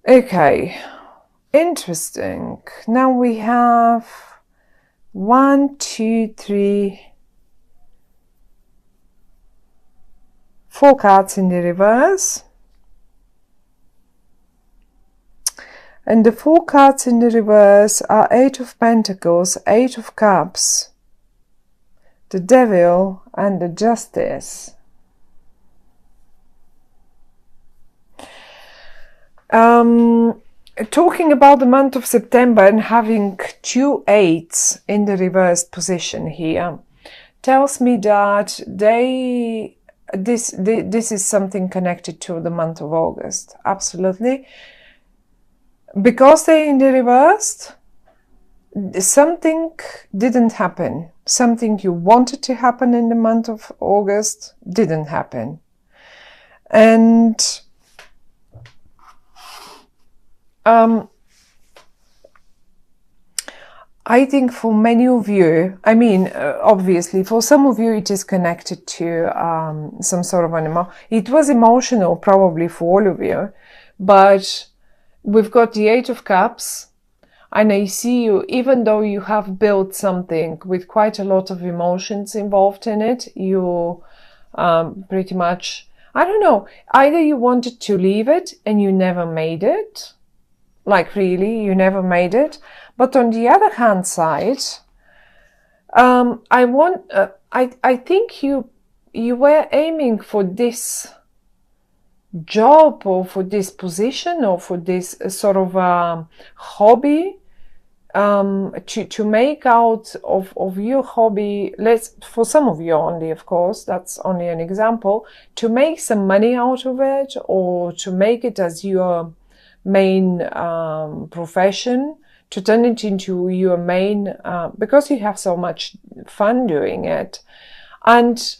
Okay, interesting. Now we have 1, 2, 3, 4 cards in the reverse. And the 4 cards in the reverse are 8 of Pentacles, 8 of Cups, the Devil, and the Justice. Talking about the month of September and having 2 8s in the reversed position here tells me that this is something connected to the month of August. Absolutely. Because they're in the reversed, something didn't happen. Something you wanted to happen in the month of August didn't happen. And I think for many of you, I mean, obviously for some of you it is connected to some sort of an it was emotional probably for all of you, but we've got the 8 of Cups, and I see you, even though you have built something with quite a lot of emotions involved in it, you pretty much, I don't know, either you wanted to leave it and you never made it, like really, you never made it. But on the other hand side, I think you were aiming for this job or for this position or for this sort of hobby, to make out of your hobby, for some of you only, of course, that's only an example, to make some money out of it or to make it as your main profession, to turn it into your main, because you have so much fun doing it. And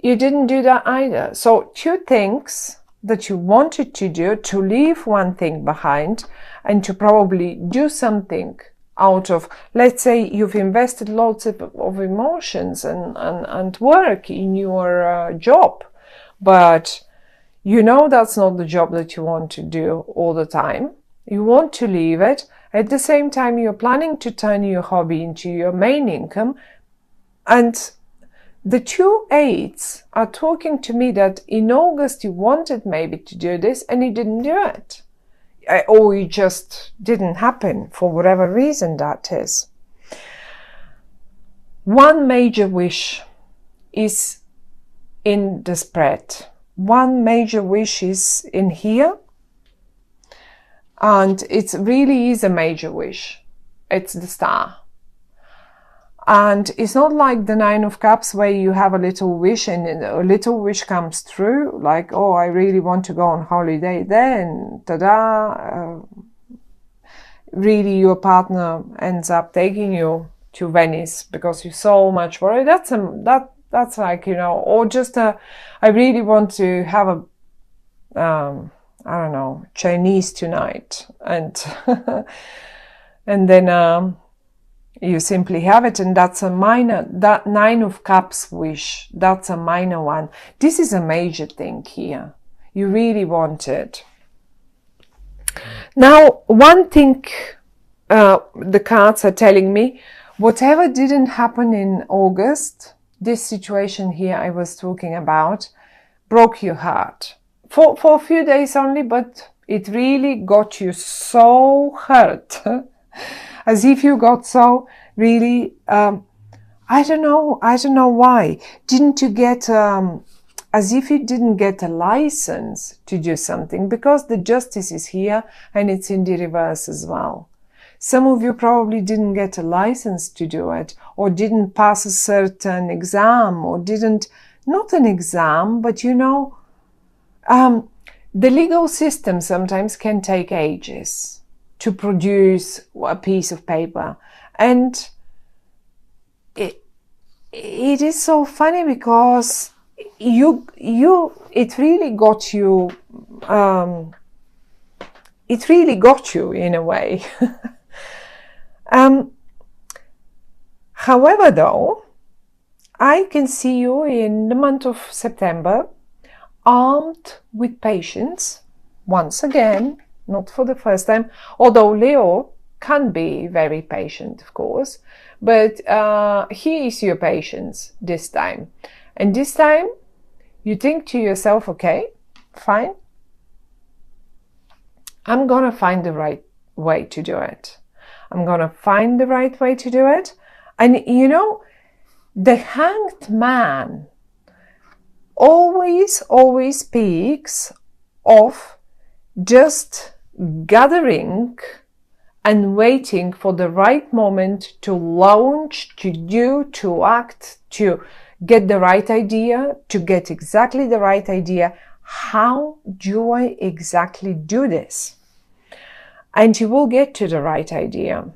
you didn't do that either. So 2 things that you wanted to do, to leave one thing behind and to probably do something out of, let's say you've invested lots of emotions and work in your job, but you know that's not the job that you want to do all the time. You want to leave it. At the same time, you're planning to turn your hobby into your main income. And the 2 8s are talking to me that in August you wanted maybe to do this and you didn't do it. Or it just didn't happen for whatever reason that is. One major wish is in the spread. One major wish is in here. And it really is a major wish. It's the Star. And it's not like the 9 of Cups where you have a little wish and a little wish comes through, like, oh, I really want to go on holiday there, and ta-da, really your partner ends up taking you to Venice because you're so much worried. That's like, you know, or just I really want to have a, I don't know, Chinese tonight, and and then you simply have it, and that's a minor, that 9 of Cups wish, that's a minor one. This is a major thing here. You really want it. Now, one thing the cards are telling me, whatever didn't happen in August, this situation here I was talking about, broke your heart. For a few days only, but it really got you so hurt. As if you got so really, I don't know why. Didn't you get, as if you didn't get a license to do something, because the Justice is here and it's in the reverse as well. Some of you probably didn't get a license to do it, or didn't pass a certain exam, or didn't, not an exam, but you know, the legal system sometimes can take ages to produce a piece of paper. And it is so funny because it really got you, in a way. However, though, I can see you in the month of September, armed with patience, once again, not for the first time, although Leo can be very patient, of course, but he is your patience this time. And this time you think to yourself, okay, fine, I'm gonna find the right way to do it. I'm gonna find the right way to do it. And you know, the Hanged Man always speaks of just gathering and waiting for the right moment to launch, to do, to act, to get the right idea, to get exactly the right idea. How do I exactly do this? And you will get to the right idea.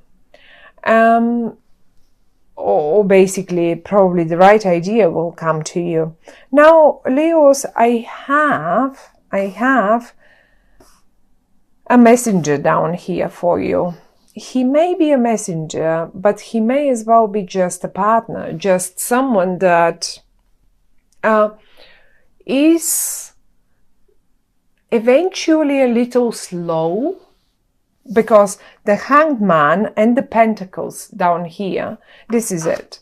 Or basically, probably the right idea will come to you. Now, Leos, I have a messenger down here for you. He may be a messenger, but he may as well be just a partner, just someone that is eventually a little slow, because the Hanged Man and the Pentacles down here, this is it.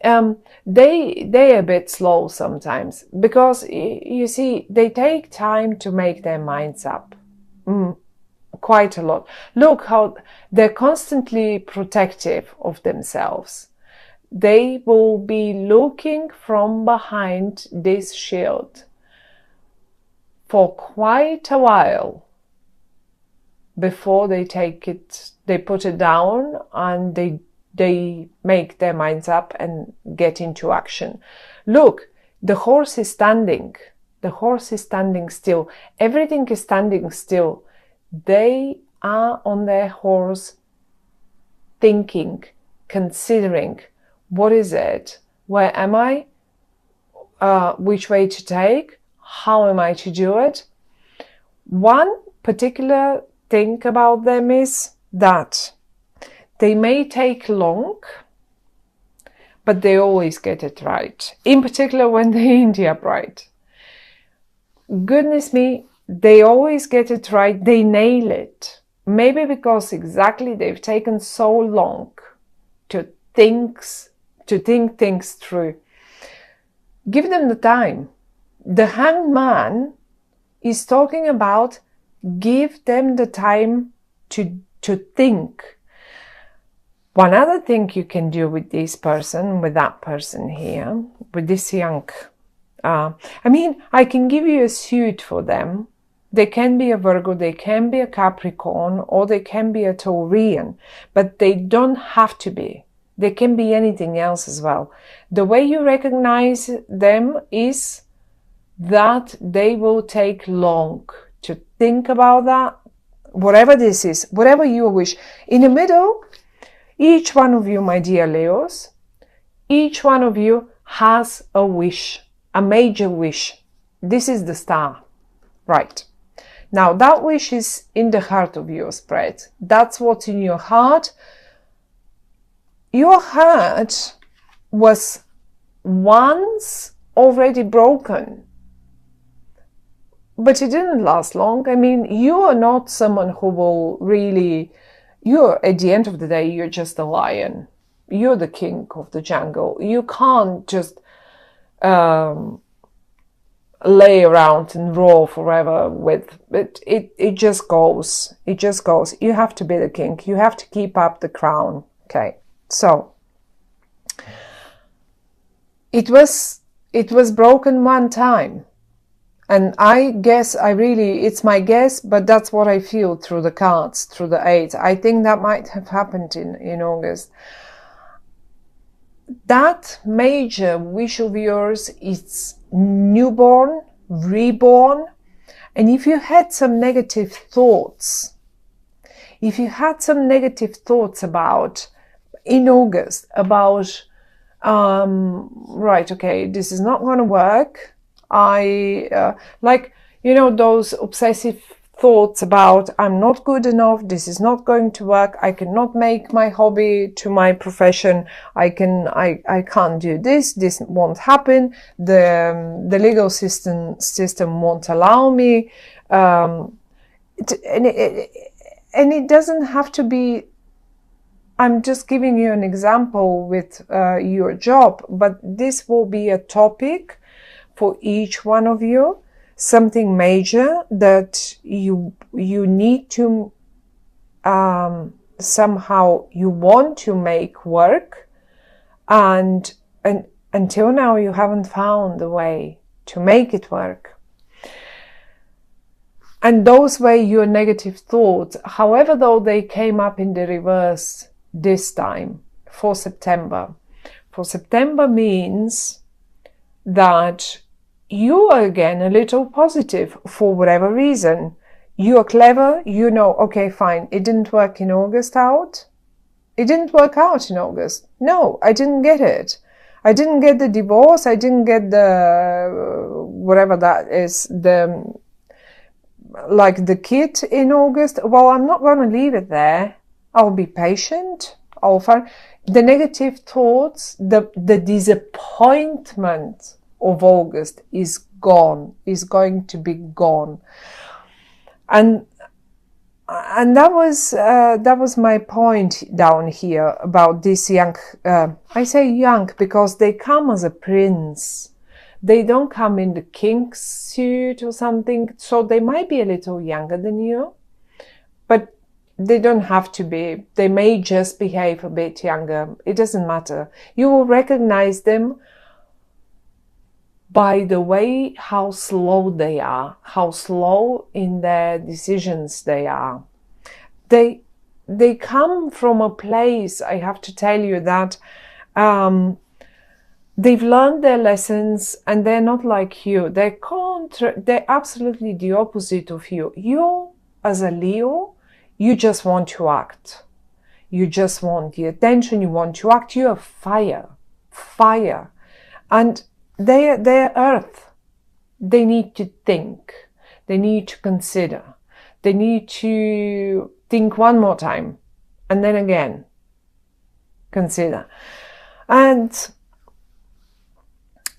They're a bit slow sometimes, because you see, they take time to make their minds up. Quite a lot. Look how they're constantly protective of themselves. They will be looking from behind this shield for quite a while before they take it, they put it down, and they make their minds up and get into action. Look, the horse is standing. The horse is standing still. Everything is standing still. They are on their horse, thinking, considering, what is it? Where am I? Which way to take? How am I to do it? One particular thing about them is that they may take long, but they always get it right. In particular, when they're in the upright. Goodness me, they always get it right. They nail it. Maybe because exactly they've taken so long to think things through. Give them the time. The Hanged Man is talking about give them the time to think. One other thing you can do with this person, with that person here, with this young, I mean, I can give you a suit for them. They can be a Virgo, they can be a Capricorn, or they can be a Taurian, but they don't have to be. They can be anything else as well. The way you recognize them is that they will take long to think about that, whatever this is, whatever you wish. In the middle, each one of you, my dear Leos, each one of you has a wish, a major wish. This is the star, right? Now that wish is in the heart of your spread. That's what's in your heart. Your heart was once already broken, but it didn't last long. I mean, you are not someone who will really, you're, at the end of the day, you're just a lion. You're the king of the jungle. You can't just lay around and roar forever with it. It just goes. It just goes. You have to be the king. You have to keep up the crown. Okay. So it was broken one time. And I guess it's my guess, but that's what I feel through the cards, through the 8. I think that might have happened in August. That major wish of yours is newborn, reborn. And if you had some negative thoughts, about, in August, about, right, okay, this is not going to work. Those obsessive thoughts about I'm not good enough, this is not going to work, I cannot make my hobby to my profession, I can't do this won't happen, the legal system won't allow me, And it doesn't have to be. I'm just giving you an example with your job, but this will be a topic for each one of you, something major that you need to somehow you want to make work, and until now you haven't found a way to make it work. And those were your negative thoughts, however, though they came up in the reverse this time for September. For September means that you are again a little positive for whatever reason. You are clever, you know, okay, fine, it didn't work in August out. It didn't work out in August. No, I didn't get it. I didn't get the divorce. I didn't get the, whatever that is, like the kid in August. Well, I'm not going to leave it there. I'll be patient. I'll find the negative thoughts, the disappointment of August is gone, is going to be gone. And that was my point down here about this young, I say young because they come as a prince. They don't come in the king's suit or something, so they might be a little younger than you, but they don't have to be. They may just behave a bit younger. It doesn't matter. You will recognize them by the way how slow they are, how slow in their decisions they are. They come from a place, I have to tell you, that they've learned their lessons and they're not like you. They're absolutely the opposite of you. You, as a Leo, you just want to act. You just want the attention, you want to act. You are fire. And they're earth. They need to think. They need to consider. They need to think one more time. And then again, consider. And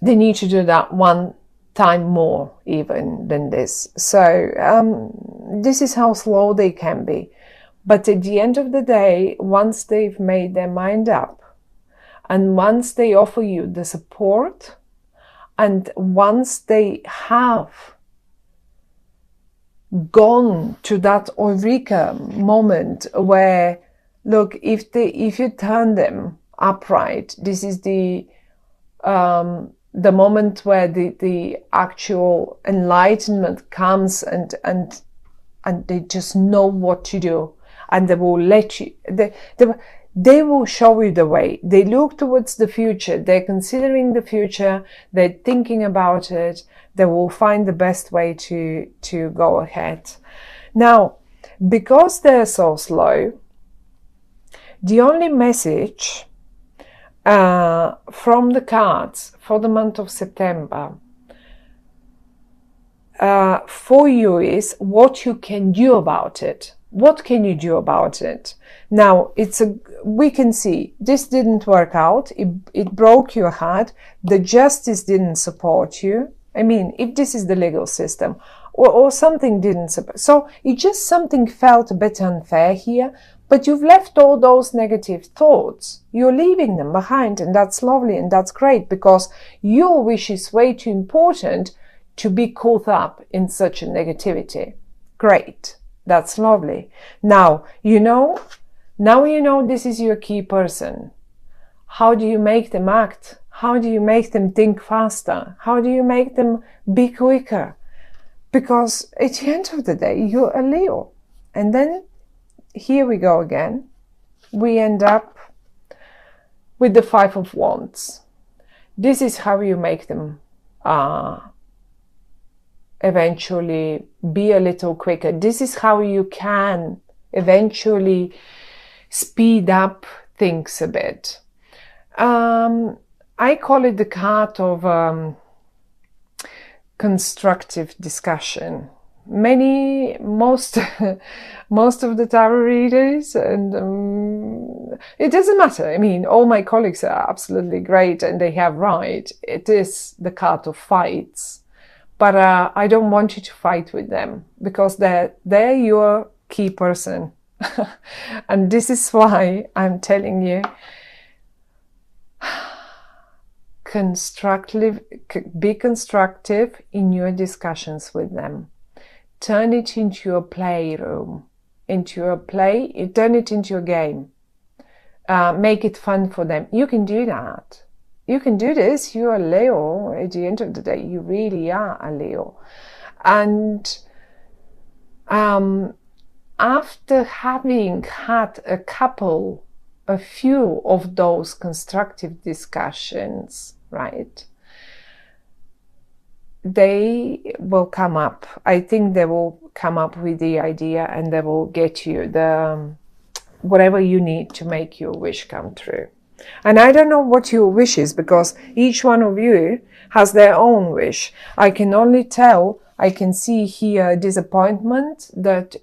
they need to do that one time more even than this. So this is how slow they can be. But at the end of the day, once they've made their mind up, and once they offer you the support, and once they have gone to that eureka moment where, look, if you turn them upright, this is the moment where the actual enlightenment comes, and they just know what to do, and they will let you. They will show you the way. They look towards the future. They're considering the future. They're thinking about it. They will find the best way to go ahead. Now, because they're so slow, the only message from the cards for the month of September for you is what you can do about it. What can you do about it? Now, we can see this didn't work out. It broke your heart. The justice didn't support you. I mean, if this is the legal system, or something didn't support. So it just something felt a bit unfair here, but you've left all those negative thoughts. You're leaving them behind, and that's lovely and that's great, because your wish is way too important to be caught up in such a negativity. Great. That's lovely. Now you know this is your key person. How do you make them act? How do you make them think faster? How do you make them be quicker? Because at the end of the day, you're a Leo. And then here we go again. We end up with the Five of Wands. This is how you make them eventually be a little quicker. This is how you can eventually speed up things a bit. I call it the card of constructive discussion. Most of the tarot readers, and it doesn't matter. I mean, all my colleagues are absolutely great and they have right. It is the card of fights. but I don't want you to fight with them, because they're your key person. And this is why I'm telling you, be constructive in your discussions with them. Turn it into a playroom, turn it into a game. Make it fun for them. You can do that. You can do this. You're a Leo. At the end of the day, you really are a Leo. And after having had a few of those constructive discussions, right, they will come up. I think they will come up with the idea, and they will get you the whatever you need to make your wish come true. And I don't know what your wish is, because each one of you has their own wish. I can only tell, I can see here disappointment that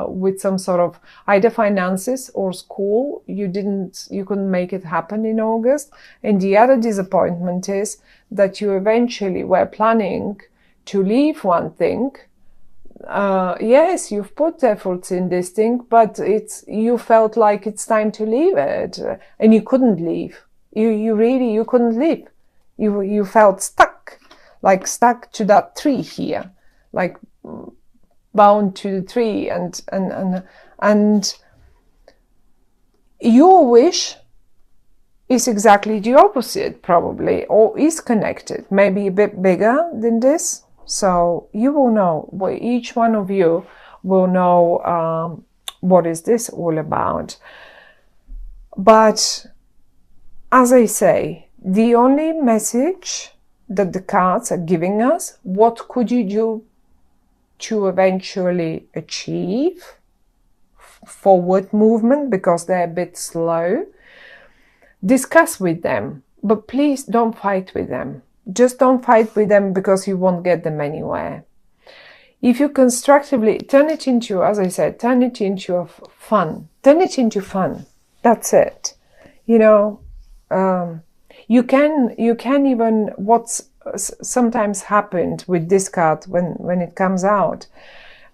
with some sort of either finances or school, you couldn't make it happen in August. And the other disappointment is that you eventually were planning to leave one thing. Yes, you've put efforts in this thing, but you felt like it's time to leave it, and you couldn't leave. You couldn't leave. You felt stuck to that tree here, like bound to the tree, and your wish is exactly the opposite, probably, or is connected, maybe a bit bigger than this. So you will know, each one of you will know what is this all about. But as I say, the only message that the cards are giving us, what could you do to eventually achieve forward movement, because they're a bit slow. Discuss with them, but please don't fight with them. Just don't fight with them, because you won't get them anywhere. If you constructively turn it into, as I said, turn it into fun. Turn it into fun. That's it. You know, you can even, what's sometimes happened with this card when it comes out,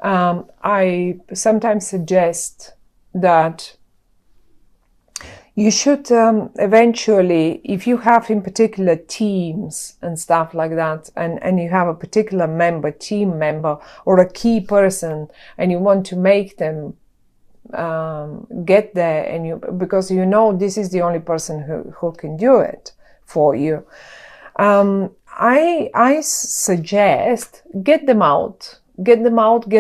I sometimes suggest that you should eventually, if you have in particular teams and stuff like that, and you have a particular team member, or a key person, and you want to make them get there, and because you know this is the only person who can do it for you, I suggest get them out, get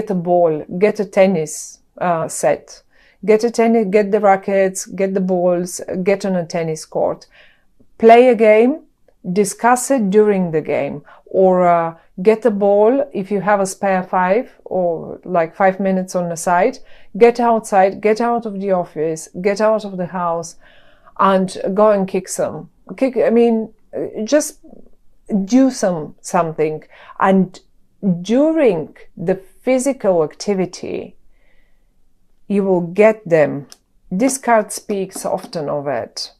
a ball, get a tennis set. Get the rackets, get the balls, get on a tennis court. Play a game, discuss it during the game, or get a ball if you have a spare 5 or like 5 minutes on the side. Get outside, get out of the office, get out of the house, and go and just do something. And during the physical activity, you will get them. This card speaks often of it.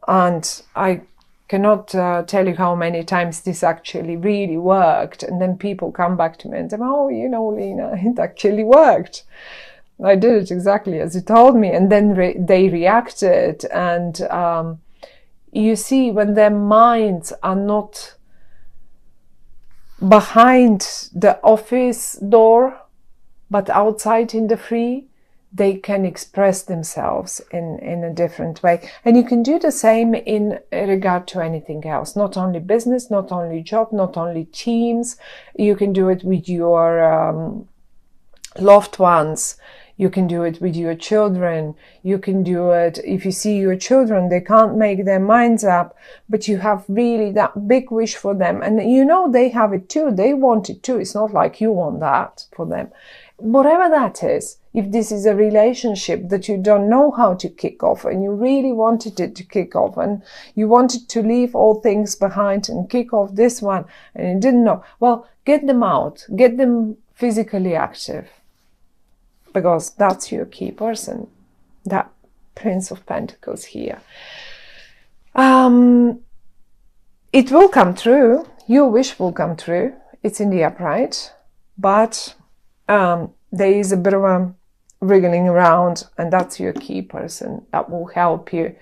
And I cannot tell you how many times this actually really worked. And then people come back to me and say, oh, you know, Lena, it actually worked. I did it exactly as you told me. And then they reacted. And you see, when their minds are not behind the office door, but outside in the free, they can express themselves in a different way. And you can do the same in regard to anything else, not only business, not only job, not only teams. You can do it with your loved ones. You can do it with your children. You can do it if you see your children, they can't make their minds up, but you have really that big wish for them. And you know they have it too. They want it too. It's not like you want that for them. Whatever that is, if this is a relationship that you don't know how to kick off and you really wanted it to kick off and you wanted to leave all things behind and kick off this one and you didn't know, well, get them out, get them physically active, because that's your key person, that Prince of Pentacles here. It will come true. Your wish will come true. it's in the upright, but there is a bit of a wriggling around, and that's your key person that will help you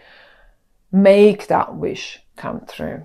make that wish come true.